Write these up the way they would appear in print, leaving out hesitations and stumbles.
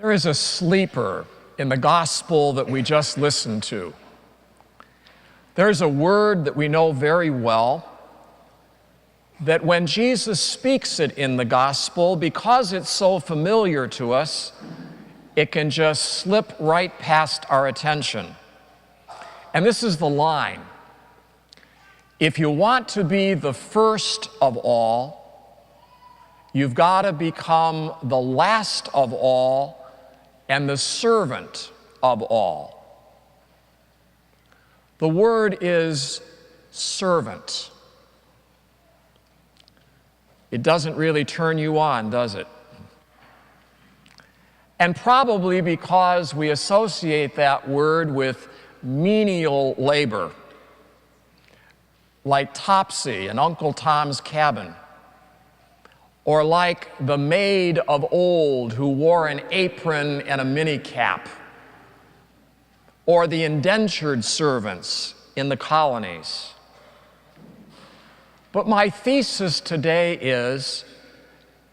There is a sleeper in the gospel that we just listened to. There's a word that we know very well, that when Jesus speaks it in the gospel, because it's so familiar to us, it can just slip right past our attention. And this is the line: if you want to be the first of all, you've got to become the last of all and the servant of all. The word is servant. It doesn't really turn you on, does it? And probably because we associate that word with menial labor, like Topsy in Uncle Tom's Cabin, or like the maid of old who wore an apron and a mini cap, or the indentured servants in the colonies. But my thesis today is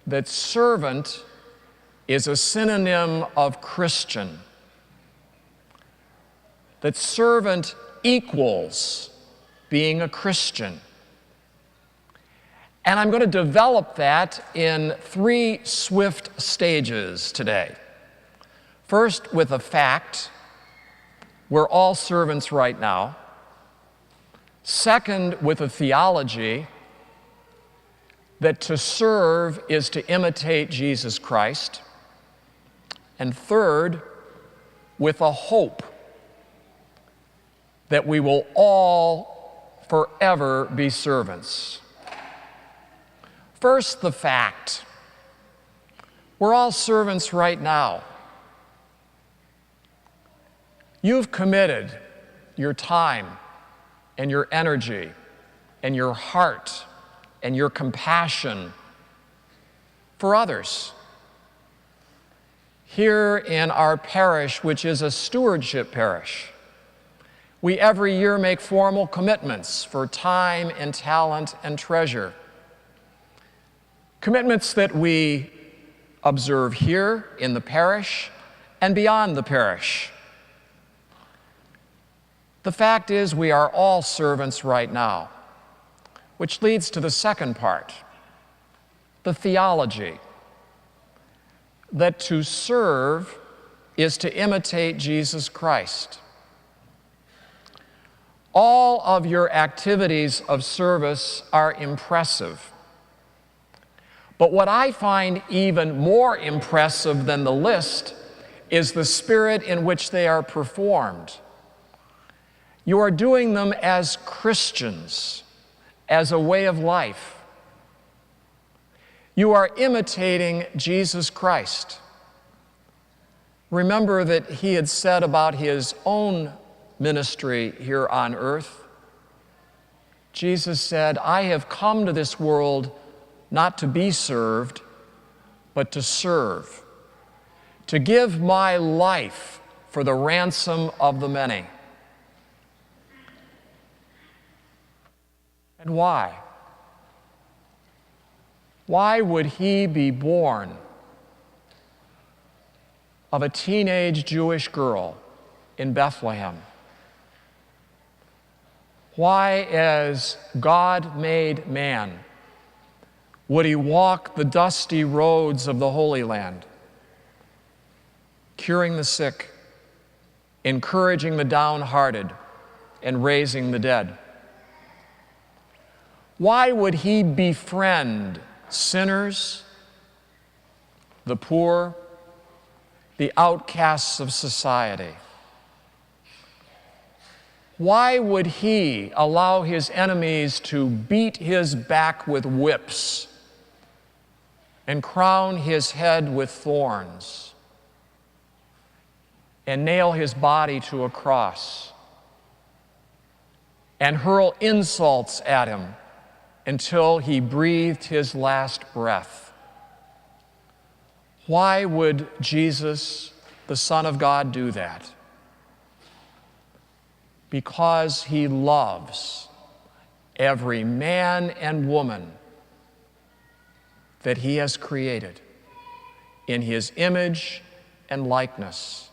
that servant is a synonym of Christian, that servant equals being a Christian. And I'm going to develop that in 3 swift stages today. First, with a fact: we're all servants right now. Second, with a theology that to serve is to imitate Jesus Christ. And third, with a hope that we will all forever be servants. First, the fact: we're all servants right now. You've committed your time and your energy and your heart and your compassion for others. Here in our parish, which is a stewardship parish, we every year make formal commitments for time and talent and treasure. Commitments that we observe here in the parish and beyond the parish. The fact is, we are all servants right now, which leads to the second part, the theology, that to serve is to imitate Jesus Christ. All of your activities of service are impressive. But what I find even more impressive than the list is the spirit in which they are performed. You are doing them as Christians, as a way of life. You are imitating Jesus Christ. Remember that he had said about his own ministry here on earth. Jesus said, "I have come to this world not to be served, but to serve, to give my life for the ransom of the many." And why? Why would he be born of a teenage Jewish girl in Bethlehem? Why, as God made man, would he walk the dusty roads of the Holy Land, curing the sick, encouraging the downhearted, and raising the dead? Why would he befriend sinners, the poor, the outcasts of society? Why would he allow his enemies to beat his back with whips and crown his head with thorns and nail his body to a cross and hurl insults at him until he breathed his last breath? Why would Jesus, the Son of God, do that? Because he loves every man and woman that he has created in his image and likeness.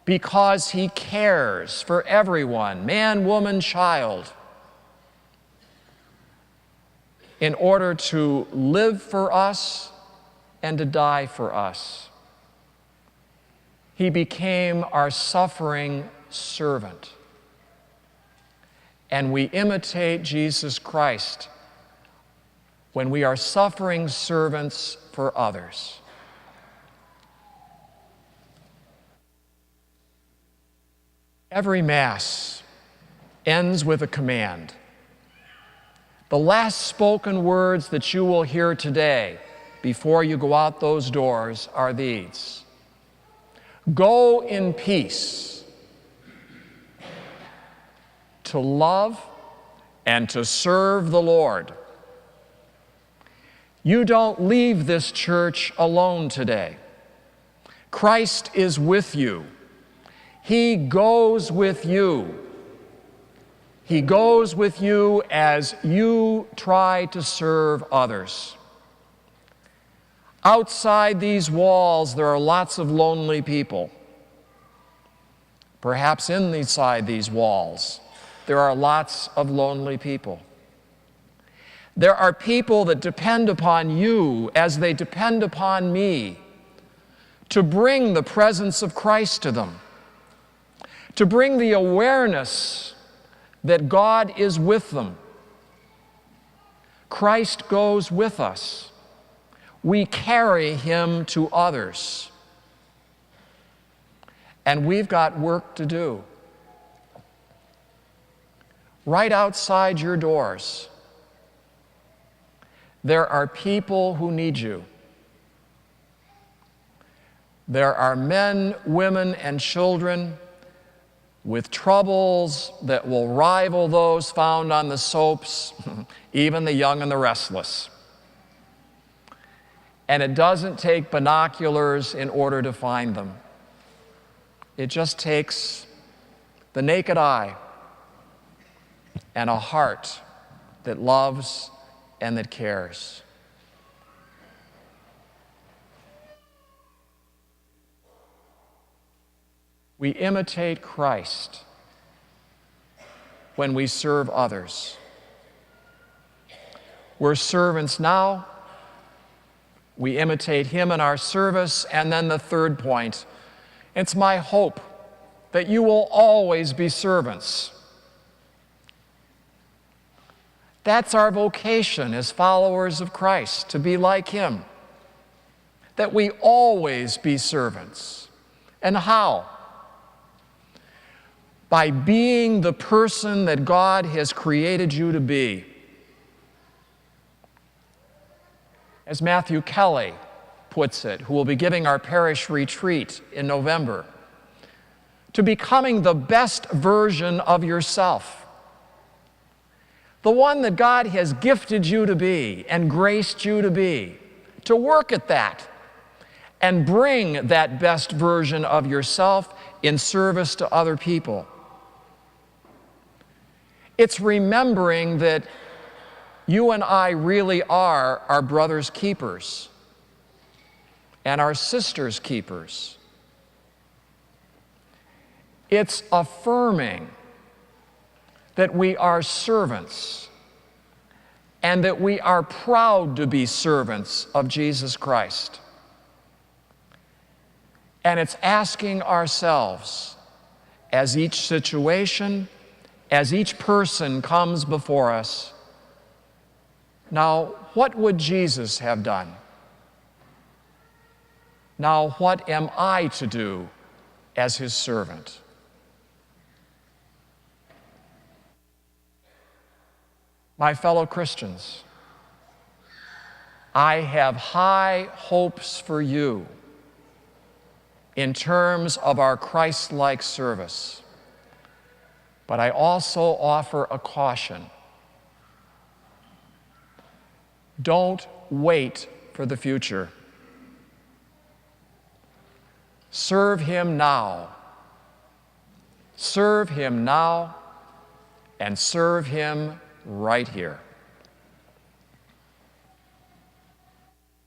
Because he cares for everyone, man, woman, child, in order to live for us and to die for us. He became our suffering servant. And we imitate Jesus Christ when we are suffering servants for others. Every Mass ends with a command. The last spoken words that you will hear today before you go out those doors are these: go in peace to love and to serve the Lord. You don't leave this church alone today. Christ is with you. He goes with you. He goes with you as you try to serve others. Outside these walls, there are lots of lonely people. Perhaps inside these walls, there are lots of lonely people. There are people that depend upon you as they depend upon me to bring the presence of Christ to them, to bring the awareness that God is with them. Christ goes with us. We carry him to others. And we've got work to do. Right outside your doors, there are people who need you. There are men, women, and children with troubles that will rival those found on the soaps, even the young and the restless. And it doesn't take binoculars in order to find them. It just takes the naked eye and a heart that loves and that cares. We imitate Christ when we serve others. We're servants now. We imitate him in our service. And then the third point, it's my hope that you will always be servants. That's our vocation as followers of Christ, to be like him, that we always be servants. And how? By being the person that God has created you to be. As Matthew Kelly puts it, who will be giving our parish retreat in November, to becoming the best version of yourself. The one that God has gifted you to be and graced you to be, to work at that and bring that best version of yourself in service to other people. It's remembering that you and I really are our brother's keepers and our sister's keepers. It's affirming that we are servants and that we are proud to be servants of Jesus Christ. And it's asking ourselves, as each situation, as each person comes before us, now, what would Jesus have done? Now, what am I to do as his servant? My fellow Christians, I have high hopes for you in terms of our Christ-like service, but I also offer a caution. Don't wait for the future. Serve him now. Serve him now, and serve him right here.